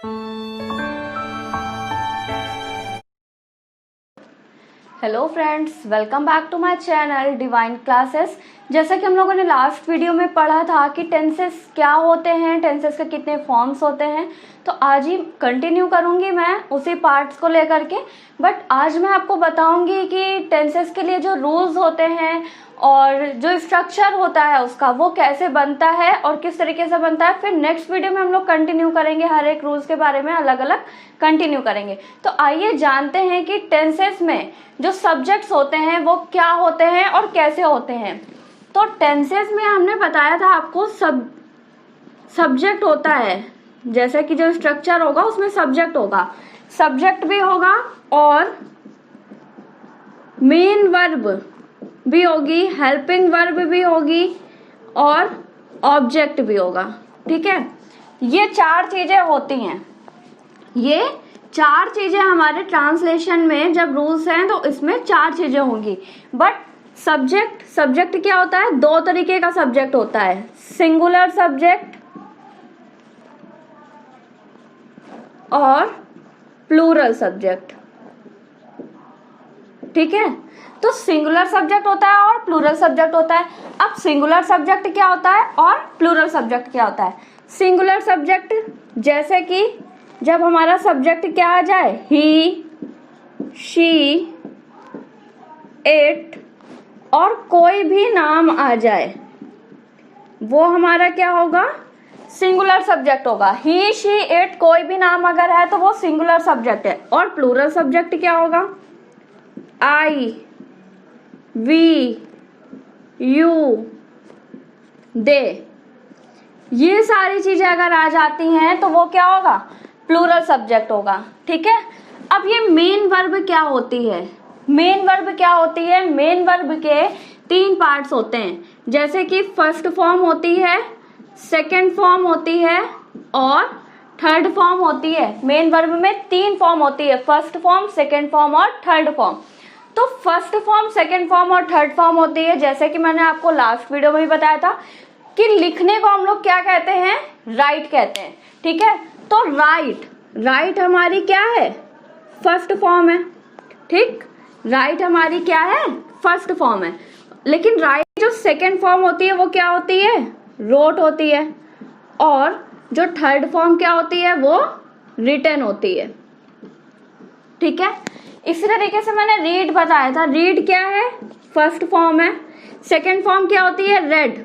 Hello friends, welcome back to my channel divine classes. जैसा कि हम लोगों ने लास्ट वीडियो में पढ़ा था कि टेंसेस क्या होते हैं, टेंसेस के कितने फॉर्म्स होते हैं, तो आज ही कंटिन्यू करूंगी मैं उसी पार्ट्स को लेकर के। बट आज मैं आपको बताऊंगी कि टेंसेस के लिए जो रूल्स होते हैं और जो स्ट्रक्चर होता है उसका वो कैसे बनता है और किस तरीके से बनता है। फिर नेक्स्ट वीडियो में हम लोग कंटिन्यू करेंगे, हर एक रूल्स के बारे में अलग अलग कंटिन्यू करेंगे। तो आइए जानते हैं कि टेंसेस में जो सब्जेक्ट्स होते हैं वो क्या होते हैं और कैसे होते हैं। तो टेंसेस में हमने बताया था आपको सब्जेक्ट होता है, जैसे कि जो स्ट्रक्चर होगा उसमें सब्जेक्ट होगा, सब्जेक्ट भी होगा और मेन वर्ब भी होगी, हेल्पिंग वर्ब भी होगी और ऑब्जेक्ट भी होगा। ठीक है, ये चार चीजें होती हैं। ये चार चीजें हमारे ट्रांसलेशन में जब रूल्स हैं तो इसमें चार चीजें होंगी। बट सब्जेक्ट क्या होता है? दो तरीके का सब्जेक्ट होता है, सिंगुलर सब्जेक्ट और प्लूरल सब्जेक्ट। ठीक है, तो सिंगुलर सब्जेक्ट होता है और प्लूरल सब्जेक्ट होता है। अब सिंगुलर सब्जेक्ट क्या होता है और प्लूरल सब्जेक्ट क्या होता है? सिंगुलर सब्जेक्ट जैसे कि जब हमारा सब्जेक्ट क्या आ जाए, ही, शी, इट और कोई भी नाम आ जाए, वो हमारा क्या होगा? सिंगुलर सब्जेक्ट होगा। ही, शी, इट कोई भी नाम अगर है तो वो सिंगुलर सब्जेक्ट है। और प्लूरल सब्जेक्ट क्या होगा? आई, वी, यू, दे, ये सारी चीजें अगर आ जाती हैं तो वो क्या होगा? प्लूरल सब्जेक्ट होगा। ठीक है, अब ये मेन वर्ब क्या होती है? मेन वर्ब क्या होती है? मेन वर्ब के तीन पार्ट्स होते हैं, जैसे कि फर्स्ट फॉर्म होती है, सेकंड फॉर्म होती है और थर्ड फॉर्म होती है। मेन वर्ब में तीन फॉर्म होती है, फर्स्ट फॉर्म, सेकंड फॉर्म और थर्ड फॉर्म। तो फर्स्ट फॉर्म, सेकंड फॉर्म और थर्ड फॉर्म होती है, जैसे कि मैंने आपको लास्ट वीडियो में भी बताया था कि लिखने को हम लोग क्या कहते हैं? राइट कहते हैं। ठीक है, तो राइट हमारी क्या है? फर्स्ट फॉर्म है। ठीक, राइट हमारी क्या है? फर्स्ट फॉर्म है। लेकिन राइट जो सेकंड फॉर्म होती है वो क्या होती है? रोट होती है। और जो थर्ड फॉर्म क्या होती है? वो रिटन होती है। ठीक है, इसी तरीके से मैंने रीड बताया था। रीड क्या है? फर्स्ट फॉर्म है। सेकंड फॉर्म क्या होती है? रेड।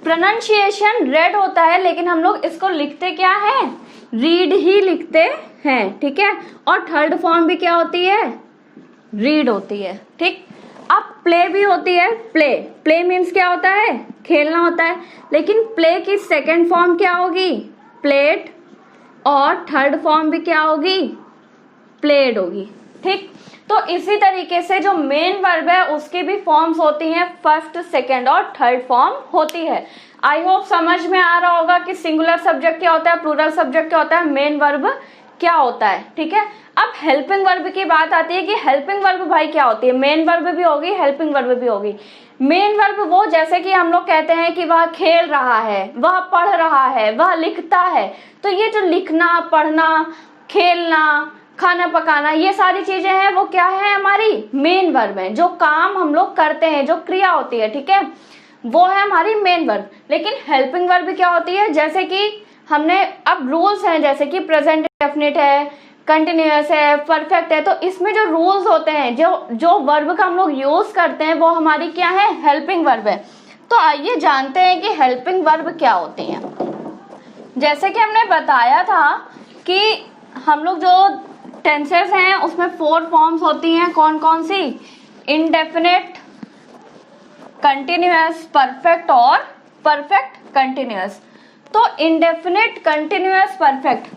प्रोनाउंसिएशन रेड होता है, लेकिन हम लोग इसको लिखते क्या है? रीड ही लिखते हैं। ठीक है, और थर्ड फॉर्म भी क्या होती है? रीड होती है। ठीक, अब प्ले भी होती है। प्ले मीन्स क्या होता है? खेलना होता है। लेकिन प्ले की सेकंड फॉर्म क्या होगी? प्लेड। और थर्ड फॉर्म भी क्या होगी? प्लेड होगी। ठीक, तो इसी तरीके से जो मेन वर्ब है उसकी भी फॉर्म्स होती हैं, फर्स्ट, सेकंड और थर्ड फॉर्म होती है। आई होप समझ में आ रहा होगा कि सिंगुलर सब्जेक्ट क्या होता है, प्लूरल सब्जेक्ट क्या होता है, मेन वर्ब क्या होता है। ठीक है, अब हेल्पिंग वर्ब की बात आती है कि हेल्पिंग वर्ब भाई क्या होती है? मेन वर्ब भी होगी, हेल्पिंग वर्ब भी होगी। मेन वर्ब वो, जैसे कि हम लोग कहते हैं कि वह खेल रहा है, वह पढ़ रहा है, वह लिखता है। तो ये जो लिखना, पढ़ना, खेलना, खाना पकाना, ये सारी चीजें हैं वो क्या है? हमारी मेन वर्ब है। जो काम हम लोग करते हैं, जो क्रिया होती है, ठीक है, वो है हमारी मेन वर्ब। लेकिन हेल्पिंग वर्ब क्या होती है? जैसे कि हमने अब रूल्स हैं, जैसे कि प्रेजेंट डेफिनिट है, कंटिन्यूअस है, परफेक्ट है, तो इसमें जो रूल्स होते हैं, जो वर्ब का हम लोग यूज करते हैं वो हमारी क्या है? हेल्पिंग वर्ब है। तो आइए जानते हैं कि हेल्पिंग वर्ब क्या होती है। जैसे कि हमने बताया था कि हम लोग जो टेंसेस हैं उसमें 4 फॉर्म्स होती हैं। कौन कौन सी? इंडेफिनिट, कंटिन्यूअस, परफेक्ट और परफेक्ट कंटिन्यूअस। तो इंडेफिनिट, कंटिन्यूअस, परफेक्ट।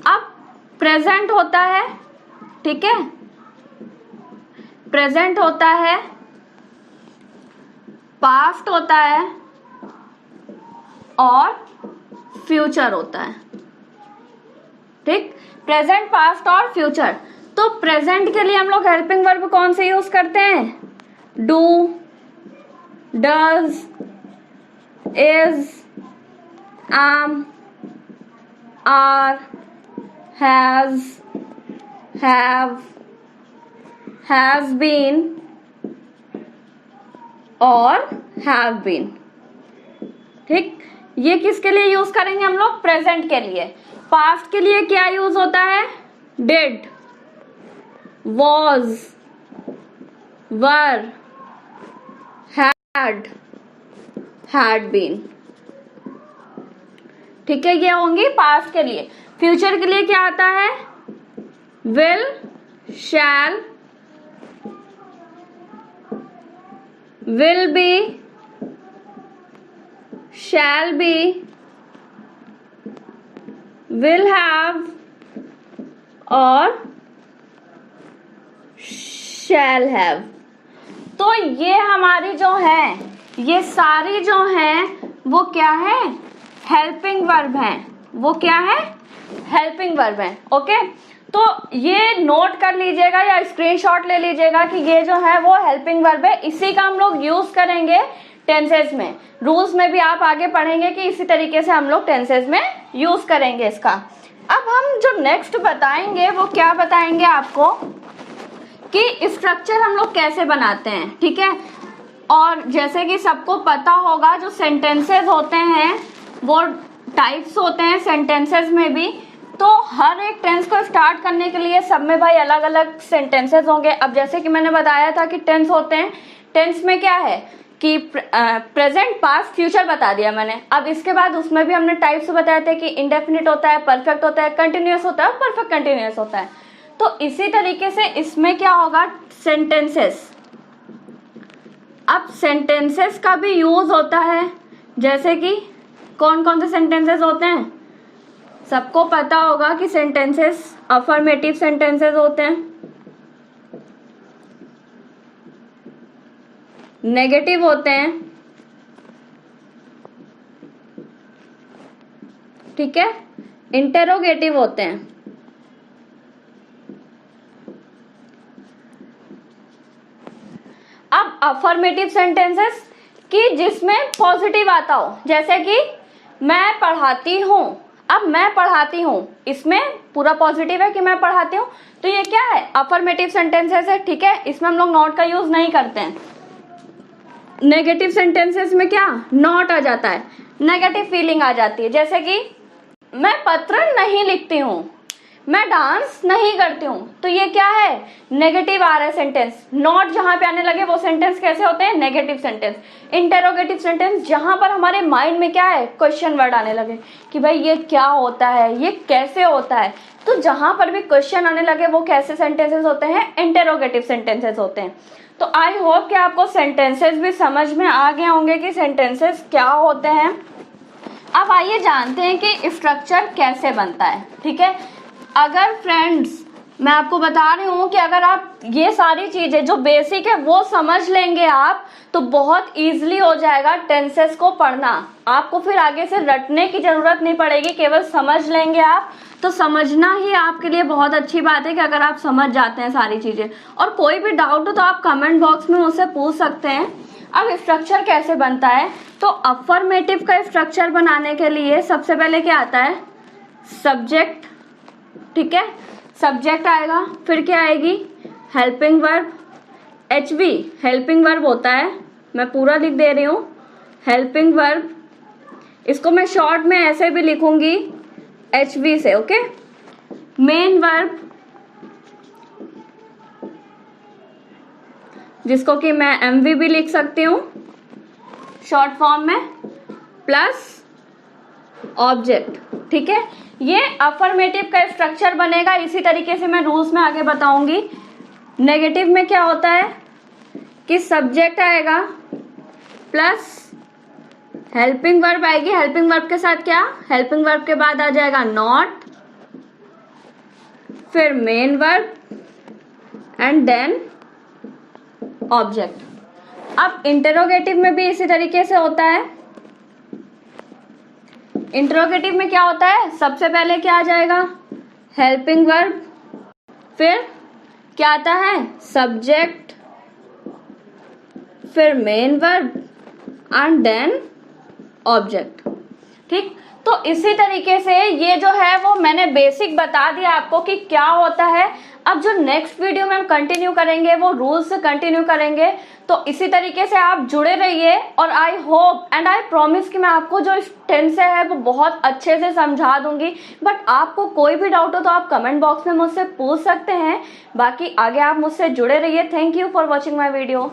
अब प्रेजेंट होता है, ठीक है, प्रेजेंट होता है, पास्ट होता है और फ्यूचर होता है। ठीक, प्रेजेंट, पास्ट और फ्यूचर। तो प्रेजेंट के लिए हम लोग हेल्पिंग वर्ब कौन से यूज करते हैं? Do, does, is, am, are, has, have, has been और हैव बीन। ठीक, ये किसके लिए यूज करेंगे हम लोग? प्रेजेंट के लिए। पास्ट के लिए क्या यूज होता है? Did, was, were, had been. ठीक है, ये होंगी पास्ट के लिए। फ्यूचर के लिए क्या आता है? Will, shall, will be, shall be, will have और shall have। तो ये हमारी जो है, ये सारी जो हैं वो क्या है? हेल्पिंग वर्ब हैं। वो क्या है? हेल्पिंग वर्ब हैं। ओके, तो ये नोट कर लीजिएगा या स्क्रीनशॉट ले लीजिएगा कि ये जो है वो हेल्पिंग वर्ब है। इसी का हम लोग यूज करेंगे टेंसेस में। रूल्स में भी आप आगे पढ़ेंगे कि इसी तरीके से हम लोग टेंसेस में यूज करेंगे इसका। अब हम जो नेक्स्ट बताएंगे वो क्या बताएंगे आपको कि स्ट्रक्चर हम लोग कैसे बनाते हैं। ठीक है, और जैसे कि सबको पता होगा जो सेंटेंसेस होते हैं वो टाइप्स होते हैं सेंटेंसेस में भी। तो हर एक टेंस को स्टार्ट करने के लिए सब में भाई अलग अलग सेंटेंसेस होंगे। अब जैसे कि मैंने बताया था कि टेंस होते हैं, टेंस में क्या है कि प्रेजेंट, पास्ट, फ्यूचर बता दिया मैंने। अब इसके बाद उसमें भी हमने टाइप्स बताए थे कि इंडेफिनिट होता है, परफेक्ट होता है, कंटिन्यूअस होता है और परफेक्ट कंटिन्यूअस होता है। तो इसी तरीके से इसमें क्या होगा? सेंटेंसेस। अब सेंटेंसेस का भी यूज होता है। जैसे कि कौन कौन से सेंटेंसेस होते हैं? सबको पता होगा कि सेंटेंसेस अफर्मेटिव सेंटेंसेस होते हैं, नेगेटिव होते हैं, ठीक है, इंटेरोगेटिव होते हैं। अब अफर्मेटिव सेंटेंसेस कि जिसमें पॉजिटिव आता हो, जैसे कि मैं पढ़ाती हूं। अब मैं पढ़ाती हूं, इसमें पूरा पॉजिटिव है कि मैं पढ़ाती हूं, तो ये क्या है? अफर्मेटिव सेंटेंसेस है। ठीक है, इसमें हम लोग नॉट का यूज नहीं करते हैं। नेगेटिव सेंटेंसेस में क्या? नॉट आ जाता है, नेगेटिव फीलिंग आ जाती है। जैसे कि मैं पत्र नहीं लिखती हूँ, मैं डांस नहीं करती हूँ, तो ये क्या है? नेगेटिव आ रहा है सेंटेंस। नॉट जहां पे आने लगे वो सेंटेंस कैसे होते हैं? Negative sentence. इंटेरोगेटिव सेंटेंस जहां पर हमारे माइंड में क्या है? क्वेश्चन वर्ड आने लगे कि भाई ये क्या होता है, ये कैसे होता है। तो जहां पर भी क्वेश्चन आने लगे वो कैसे सेंटेंसेस होते हैं? इंटेरोगेटिव सेंटेंसेस होते हैं। तो आई होप कि आपको सेंटेंसेस भी समझ में आ गए होंगे कि सेंटेंसेस क्या होते हैं। अब आइए जानते हैं कि स्ट्रक्चर कैसे बनता है। ठीक है, अगर फ्रेंड्स मैं आपको बता रही हूँ कि अगर आप ये सारी चीजें जो बेसिक है वो समझ लेंगे आप, तो बहुत इजीली हो जाएगा टेंसेस को पढ़ना। आपको फिर आगे से रटने की जरूरत नहीं पड़ेगी, केवल समझ लेंगे आप। तो समझना ही आपके लिए बहुत अच्छी बात है कि अगर आप समझ जाते हैं सारी चीजें। और कोई भी डाउट हो तो आप कमेंट बॉक्स में मुझसे पूछ सकते हैं। अब स्ट्रक्चर कैसे बनता है? तो अफर्मेटिव का स्ट्रक्चर बनाने के लिए सबसे पहले क्या आता है? सब्जेक्ट। ठीक है, सब्जेक्ट आएगा, फिर क्या आएगी? Helping verb. HV helping verb होता है, मैं पूरा लिख दे रही हूँ। हेल्पिंग वर्ब, इसको मैं शॉर्ट में ऐसे भी लिखूंगी HV से। ओके, मेन वर्ब, जिसको कि मैं MV भी लिख सकती हूँ शॉर्ट फॉर्म में, प्लस ऑब्जेक्ट। ठीक है, ये अफर्मेटिव का स्ट्रक्चर बनेगा। इसी तरीके से मैं रूल्स में आगे बताऊंगी। नेगेटिव में क्या होता है कि सब्जेक्ट आएगा प्लस हेल्पिंग वर्ब आएगी। हेल्पिंग वर्ब के साथ क्या? हेल्पिंग वर्ब के बाद आ जाएगा नॉट, फिर main verb and then object. अब इंटरोगेटिव में भी इसी तरीके से होता है। इंटरोगेटिव में क्या होता है? सबसे पहले क्या आ जाएगा? हेल्पिंग वर्ब, फिर क्या आता है? सब्जेक्ट, फिर main verb and then object. ठीक, तो इसी तरीके से ये जो है वो मैंने बेसिक बता दिया आपको कि क्या होता है। अब जो नेक्स्ट वीडियो में हम कंटिन्यू करेंगे वो रूल्स से कंटिन्यू करेंगे। तो इसी तरीके से आप जुड़े रहिए और I hope and I promise कि मैं आपको जो टेंस है वो बहुत अच्छे से समझा दूंगी। बट आपको कोई भी डाउट हो तो आप कमेंट बॉक्स में मुझसे पूछ सकते हैं। बाकी आगे आप मुझसे जुड़े रहिए। Thank you for watching my video.